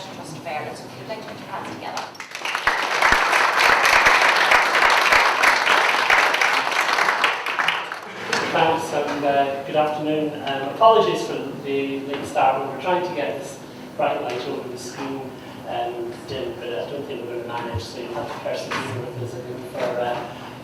Adaptation Trust of Ireland. So if you'd like to put your hands together. Thanks and good afternoon. Apologies for the late start. We were trying to get this bright light over the screen but I don't think we're going to manage, so you'll have to persevere with us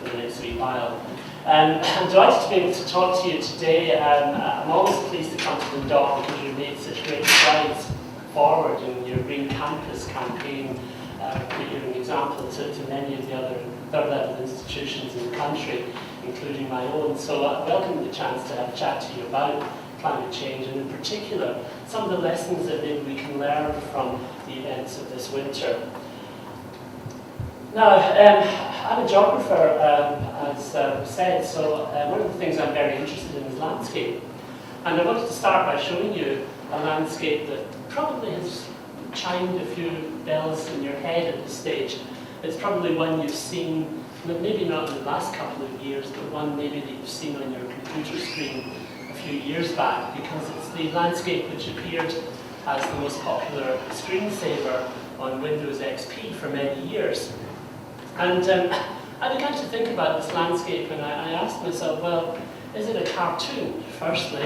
for the next wee while. I'm delighted to be able to talk to you today. I'm always pleased to come to the dock because you've made such great strides forward in your Green Campus campaign. You're an example to many of the other third-level institutions in the country, including my own. So I welcome the chance to have a chat to you about climate change, and in particular, some of the lessons that maybe we can learn from the events of this winter. Now, I'm a geographer, as said, so one of the things I'm very interested in is landscape. And I wanted to start by showing you a landscape that probably has chimed a few bells in your head at this stage. It's probably one you've seen, maybe not in the last couple of years, but one maybe that you've seen on your computer screen a few years back, because it's the landscape which appeared as the most popular screensaver on Windows XP for many years. And I began to think about this landscape, and I asked myself, well, is it a cartoon, firstly?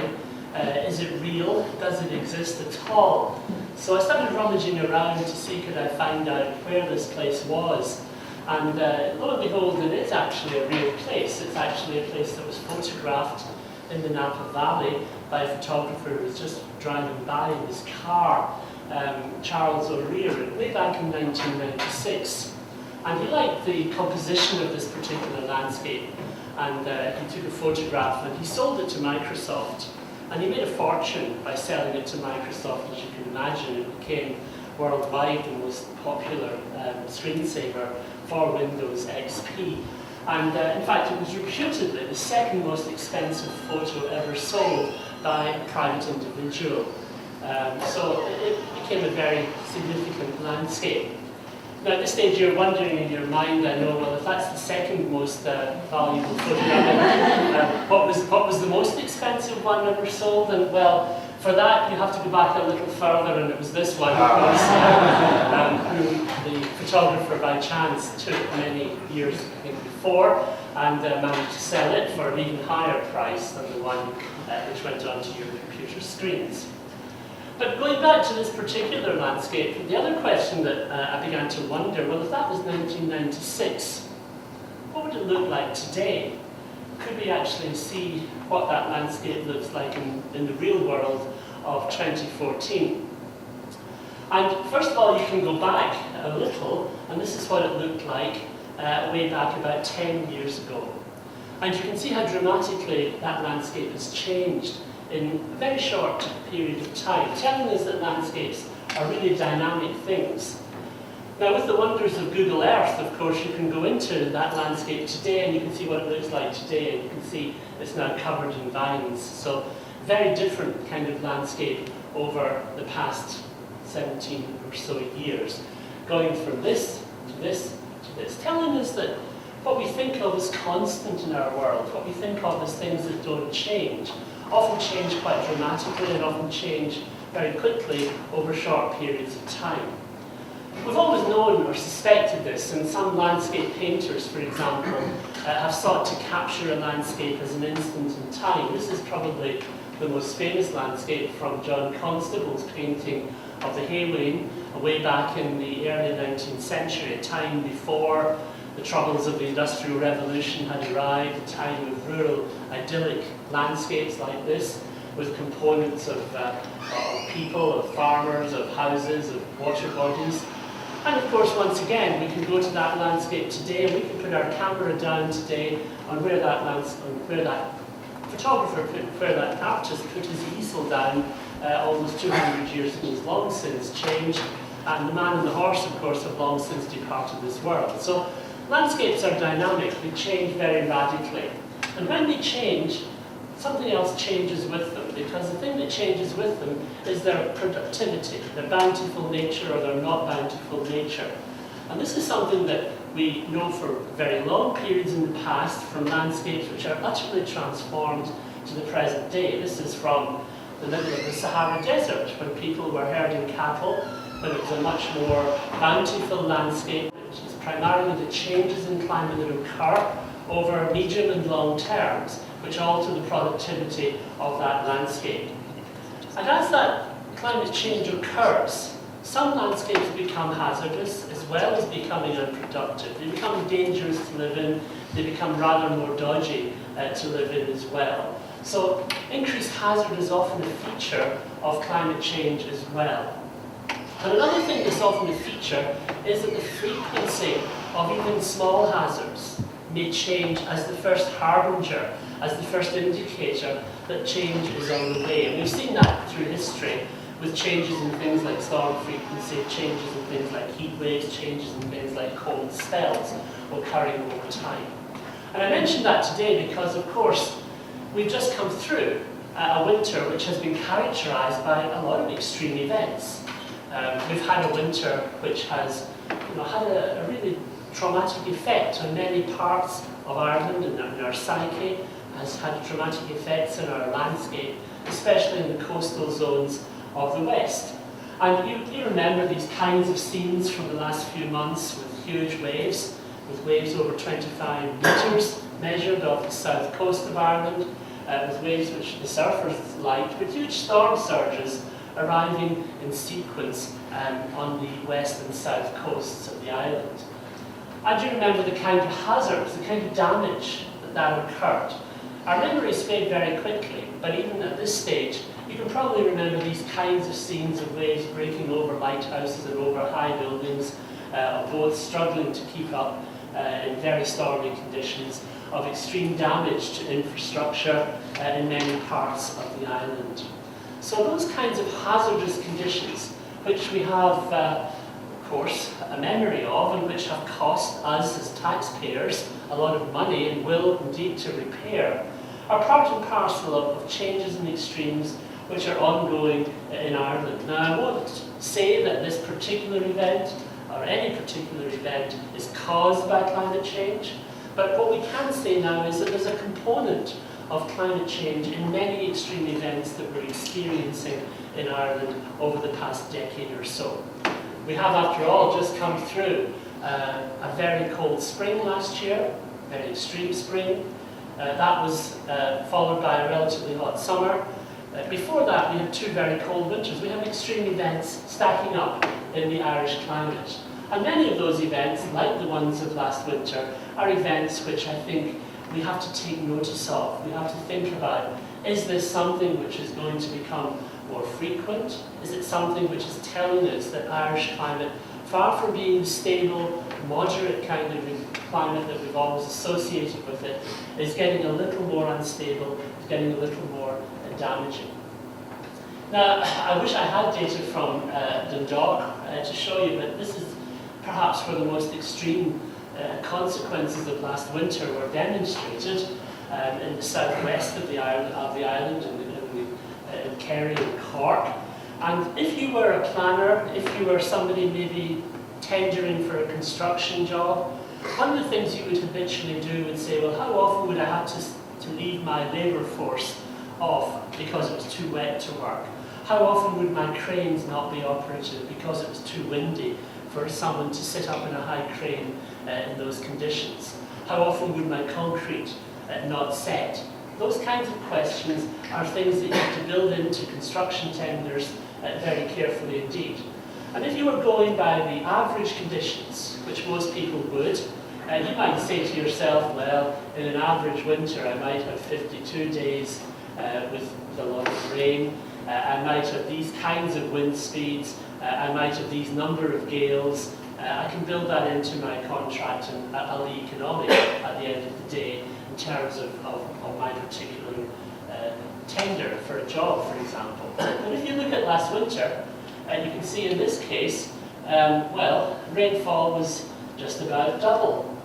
Is it real? Does it exist at all? So I started rummaging around to see could I find out where this place was. And lo and behold, it is actually a real place. It's actually a place that was photographed in the Napa Valley by a photographer who was just driving by in his car, Charles O'Rear, way back in 1996. And he liked the composition of this particular landscape, and he took a photograph and he sold it to Microsoft. And he made a fortune by selling it to Microsoft, as you can imagine. It became worldwide the most popular screensaver for Windows XP. And in fact, it was reputedly the second most expensive photo ever sold by a private individual. So it became a very significant landscape. Now at this stage you're wondering in your mind, I know, well, if that's the second most valuable photograph, what was the most expensive one ever sold? And well, for that you have to go back a little further, and it was this one, of course, who the photographer by chance took many years before, and managed to sell it for an even higher price than the one which went onto your computer screens. But going back to this particular landscape, the other question that I began to wonder, well, if that was 1996, what would it look like today? Could we actually see what that landscape looks like in the real world of 2014? And first of all, you can go back a little, and this is what it looked like way back about 10 years ago. And you can see how dramatically that landscape has changed in a very short period of time, telling us that landscapes are really dynamic things. Now, with the wonders of Google Earth, of course, you can go into that landscape today and you can see what it looks like today, and you can see it's now covered in vines. So, very different kind of landscape over the past 17 or so years, going from this to this to this, telling us that what we think of as constant in our world, what we think of as things that don't change, often change quite dramatically and often change very quickly over short periods of time. We've always known or suspected this, and some landscape painters, for example, have sought to capture a landscape as an instant in time. This is probably the most famous landscape from John Constable's painting of the Haywain, way back in the early 19th century, a time before the troubles of the Industrial Revolution had arrived, a time of rural, idyllic landscapes like this, with components of people, of farmers, of houses, of water bodies. And of course, once again, we can go to that landscape today, and we can put our camera down today on where that photographer where that artist put his easel down almost 200 years ago has long since changed, and the man and the horse, of course, have long since departed this world. So landscapes are dynamic, they change very radically. And when they change, something else changes with them, because the thing that changes with them is their productivity, their bountiful nature or their not bountiful nature. And this is something that we know for very long periods in the past from landscapes which are utterly transformed to the present day. This is from the middle of the Sahara Desert, when people were herding cattle, when it was a much more bountiful landscape. It is primarily the changes in climate that occur over medium and long terms, which alter the productivity of that landscape. And as that climate change occurs, some landscapes become hazardous as well as becoming unproductive. They become dangerous to live in, they become rather more dodgy to live in as well. So increased hazard is often a feature of climate change as well. And another thing that's often a feature is that the frequency of even small hazards may change as the first harbinger, as the first indicator that change is on the way. And we've seen that through history with changes in things like storm frequency, changes in things like heat waves, changes in things like cold spells occurring over time. And I mention that today because, of course, we've just come through a winter which has been characterised by a lot of extreme events. We've had a winter which has had a really traumatic effect on many parts of Ireland and our psyche, has had traumatic effects on our landscape, especially in the coastal zones of the West. And you remember these kinds of scenes from the last few months with huge waves, with waves over 25 metres measured off the south coast of Ireland, with waves which the surfers liked, with huge storm surges arriving in sequence on the west and south coasts of the island. And you remember the kind of hazards, the kind of damage that occurred. Our memories fade very quickly, but even at this stage, you can probably remember these kinds of scenes of waves breaking over lighthouses and over high buildings, of both struggling to keep up in very stormy conditions, of extreme damage to infrastructure in many parts of the island. So those kinds of hazardous conditions, which we have, of course, a memory of, and which have cost us as taxpayers a lot of money and will indeed to repair, are part and parcel of changes and extremes which are ongoing in Ireland. Now, I won't say that this particular event or any particular event is caused by climate change, but what we can say now is that there's a component of climate change in many extreme events that we're experiencing in Ireland over the past decade or so. We have, after all, just come through a very cold spring last year, very extreme spring. That was followed by a relatively hot summer. Before that, we had two very cold winters. We have extreme events stacking up in the Irish climate. And many of those events, like the ones of last winter, are events which I think we have to take notice of. We have to think about, is this something which is going to become more frequent? Is it something which is telling us that Irish climate, far from being the stable, moderate kind of climate that we've always associated with it, is getting a little more unstable, is getting a little more damaging? Now, I wish I had data from Dundalk to show you, but this is perhaps where the most extreme consequences of last winter were demonstrated in the southwest of the island, in Kerry and Cork. And if you were a planner, if you were somebody maybe tendering for a construction job, one of the things you would habitually do would say, well, how often would I have to leave my labour force off because it was too wet to work? How often would my cranes not be operative because it was too windy for someone to sit up in a high crane in those conditions? How often would my concrete not set? Those kinds of questions are things that you have to build into construction tenders very carefully indeed. And if you were going by the average conditions, which most people would, you might say to yourself, well, in an average winter I might have 52 days with a lot of rain, I might have these kinds of wind speeds, I might have these number of gales. I can build that into my contract and I'll be economic at the end of the day in terms of my particular tender for a job, for example. But if you look at last winter, you can see in this case, well, rainfall was just about double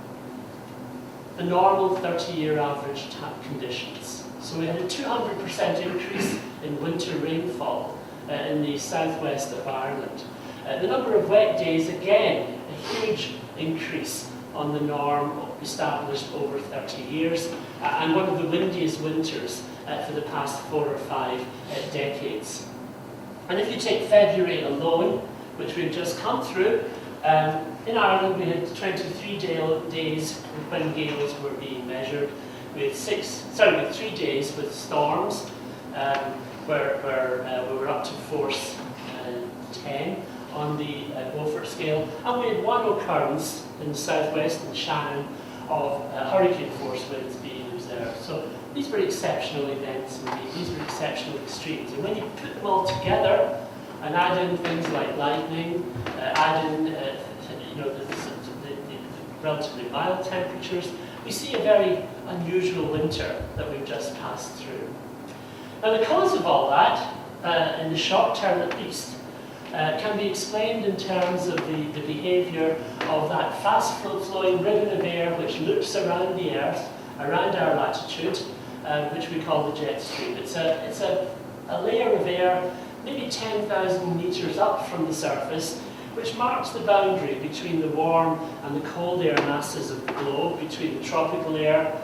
the normal 30-year average conditions. So we had a 200% increase in winter rainfall in the southwest of Ireland. The number of wet days, again, a huge increase on the norm established over 30 years, and one of the windiest winters for the past 4 or 5 decades. And if you take February alone, which we've just come through, in Ireland we had 23 days when gales were being measured. We had 3 days with storms, where we were up to force 10 on the Beaufort scale, and we had 1 occurrence in the southwest in Shannon of hurricane force winds being observed. So these were exceptional events indeed, these were exceptional extremes. And when you put them all together and add in things like lightning, add in the relatively mild temperatures, we see a very unusual winter that we've just passed through. Now the cause of all that, in the short term at least, can be explained in terms of the behaviour of that fast-flowing ribbon of air which loops around the Earth, around our latitude, which we call the jet stream. It's a layer of air maybe 10,000 metres up from the surface, which marks the boundary between the warm and the cold air masses of the globe, between the tropical air,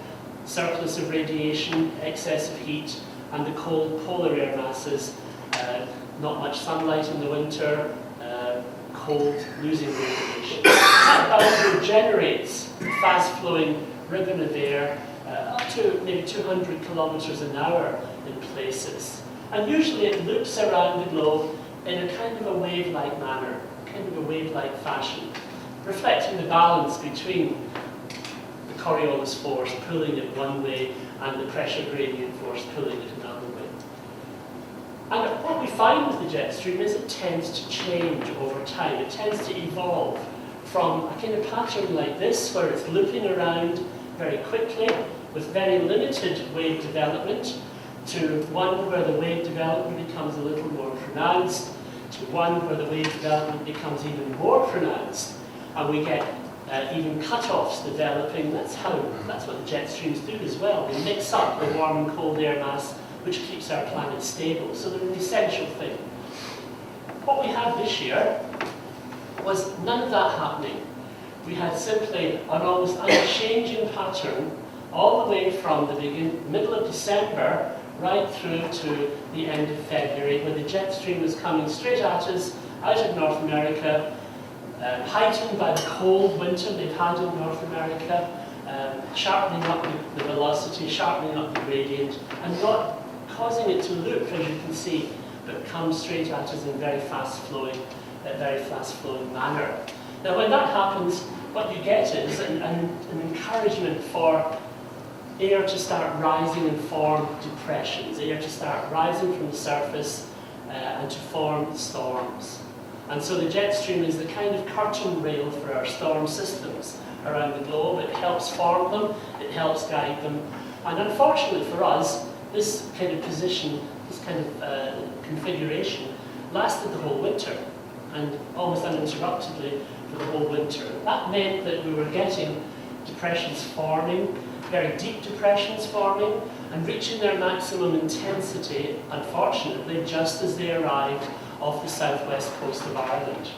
surplus of radiation, excess of heat, and the cold polar air masses, not much sunlight in the winter, cold, losing radiation. That boundary generates a fast-flowing ribbon of air up to maybe 200 kilometres an hour in places. And usually it loops around the globe in a kind of a wave-like manner, kind of a wave-like fashion, reflecting the balance between the Coriolis force pulling it one way and the pressure gradient force pulling it another way. And what we find with the jet stream is it tends to change over time. It tends to evolve from a kind of pattern like this, where it's looping around very quickly with very limited wave development, to one where the wave development becomes a little more pronounced, to one where the wave development becomes even more pronounced, and we get even cut-offs developing. That's what the jet streams do as well. They mix up the warm and cold air mass, which keeps our planet stable. So they're an essential thing. What we had this year was none of that happening. We had simply an almost unchanging pattern all the way from the middle of December right through to the end of February, where the jet stream was coming straight at us out of North America, heightened by the cold winter they've had in North America, sharpening up the velocity, sharpening up the gradient, and not causing it to loop, as you can see, but come straight at us in a very fast-flowing manner. Now, when that happens, what you get is an encouragement for air to start rising and form depressions, air to start rising from the surface and to form storms. And so the jet stream is the kind of curtain rail for our storm systems around the globe. It helps form them, it helps guide them. And unfortunately for us, this kind of position, this kind of configuration lasted the whole winter, and almost uninterruptedly for the whole winter. That meant that we were getting depressions forming, very deep depressions forming, and reaching their maximum intensity, unfortunately, just as they arrived off the southwest coast of Ireland.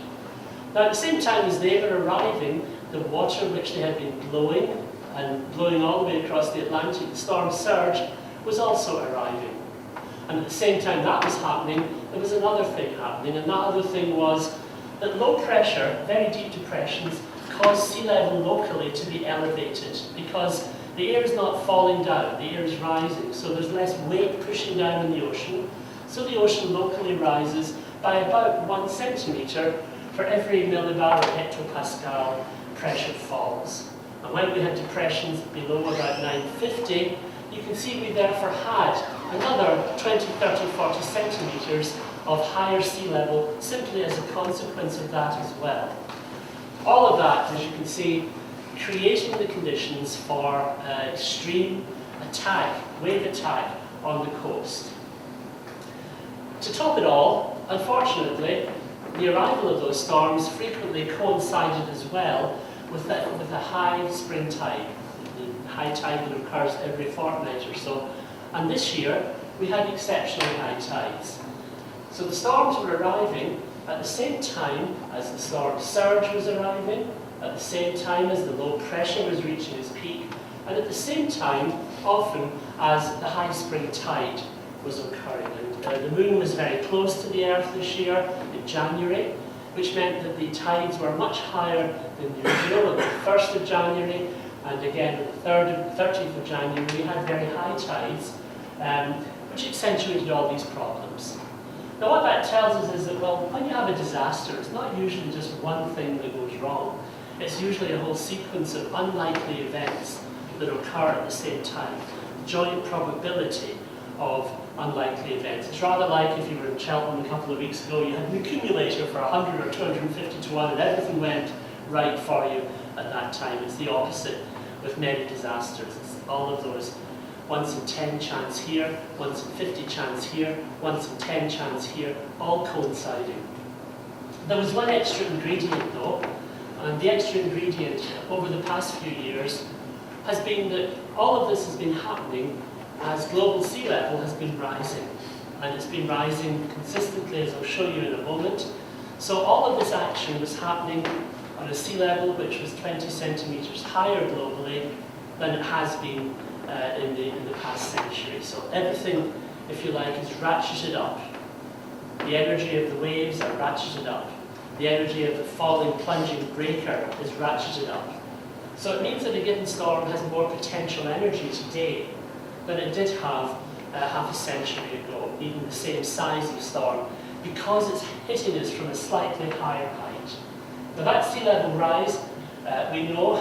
Now, at the same time as they were arriving, the water which they had been blowing, and blowing all the way across the Atlantic, the storm surge, was also arriving. And at the same time that was happening, there was another thing happening, and that other thing was that low pressure, very deep depressions, cause sea level locally to be elevated, because the air is not falling down, the air is rising, so there's less weight pushing down in the ocean. So the ocean locally rises by about 1 centimetre for every millibar or hectopascal pressure falls. And when we had depressions below about 950, you can see we therefore had another 20, 30, 40 centimetres of higher sea level simply as a consequence of that as well. All of that, as you can see, creating the conditions for extreme attack, wave attack on the coast. To top it all, unfortunately, the arrival of those storms frequently coincided as well with a high spring tide. The high tide that occurs every fortnight or so. And this year, we had exceptionally high tides. So the storms were arriving at the same time as the storm surge was arriving, at the same time as the low pressure was reaching its peak, and at the same time often as the high spring tide was occurring. And the moon was very close to the Earth this year in January, which meant that the tides were much higher than usual on the 1st of January, and again on the 30th of January we had very high tides, which accentuated all these problems. Now what that tells us is that, well, when you have a disaster, it's not usually just one thing that goes wrong. It's usually a whole sequence of unlikely events that occur at the same time. Joint probability of unlikely events. It's rather like if you were in Cheltenham a couple of weeks ago, you had an accumulator for 100 or 250 to 1 and everything went right for you at that time. It's the opposite with many disasters. It's all of those once in 10 chance here, once in 50 chance here, once in 10 chance here, all coinciding. There was one extra ingredient though, and the extra ingredient over the past few years has been that all of this has been happening as global sea level has been rising. And it's been rising consistently, as I'll show you in a moment. So all of this action was happening on a sea level which was 20 centimetres higher globally than it has been in the past century. So everything, if you like, is ratcheted up. The energy of the waves are ratcheted up. The energy of the falling, plunging breaker is ratcheted up. So it means that a given storm has more potential energy today than it did have half a century ago, even the same size of storm, because it's hitting us from a slightly higher height. Now that sea level rise, we know,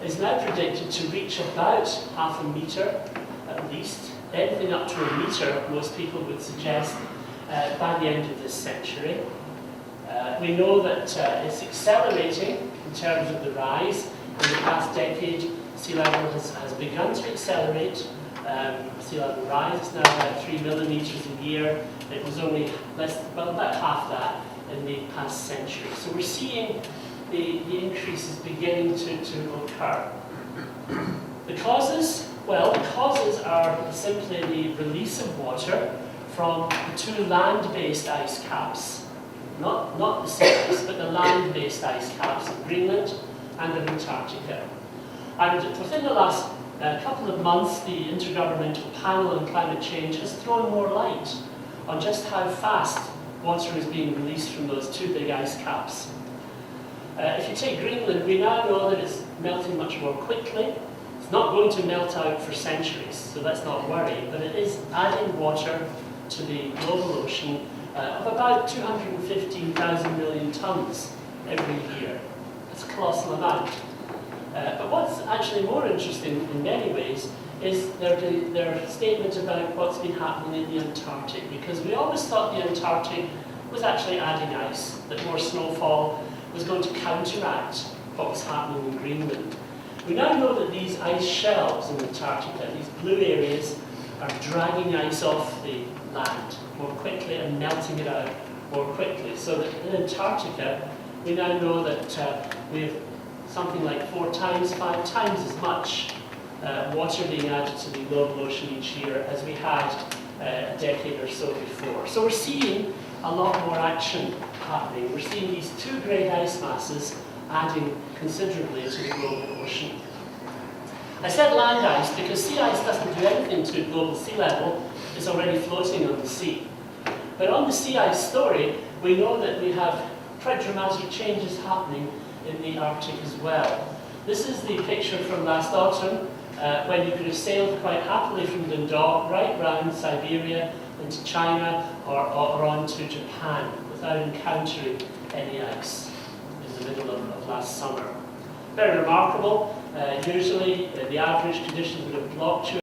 is now predicted to reach about half a metre at least. Anything up to a metre, most people would suggest, by the end of this century. We know that it's accelerating in terms of the rise. In the past decade, sea level has begun to accelerate. Sea level rise is now about 3 millimetres a year. It was only about half that in the past century. So we're seeing the increases beginning to occur. The causes? Well, the causes are simply the release of water from the two land-based ice caps. Not the sea ice, but the land-based ice caps of Greenland and of Antarctica. And within the last couple of months, the Intergovernmental Panel on Climate Change has thrown more light on just how fast water is being released from those two big ice caps. If you take Greenland, we now know that it's melting much more quickly. It's not going to melt out for centuries, so let's not worry, but it is adding water to the global ocean of about 215,000 million tonnes every year. That's a colossal amount. But what's actually more interesting in many ways is their statement about what's been happening in the Antarctic, because we always thought the Antarctic was actually adding ice, that more snowfall was going to counteract what was happening in Greenland. We now know that these ice shelves in Antarctica, these blue areas, are dragging ice off the land more quickly and melting it out more quickly. So that in Antarctica, we now know that we have something like 4 times, 5 times as much water being added to the global ocean each year as we had a decade or so before. So we're seeing a lot more action happening. We're seeing these two great ice masses adding considerably to the global ocean. I said land ice because sea ice doesn't do anything to global sea level. It's already floating on the sea. But on the sea ice story, we know that we have quite dramatic changes happening in the Arctic as well. This is the picture from last autumn when you could have sailed quite happily from Dundalk right round Siberia into China or on to Japan without encountering any ice in the middle of last summer. Very remarkable. Usually the average conditions would have blocked you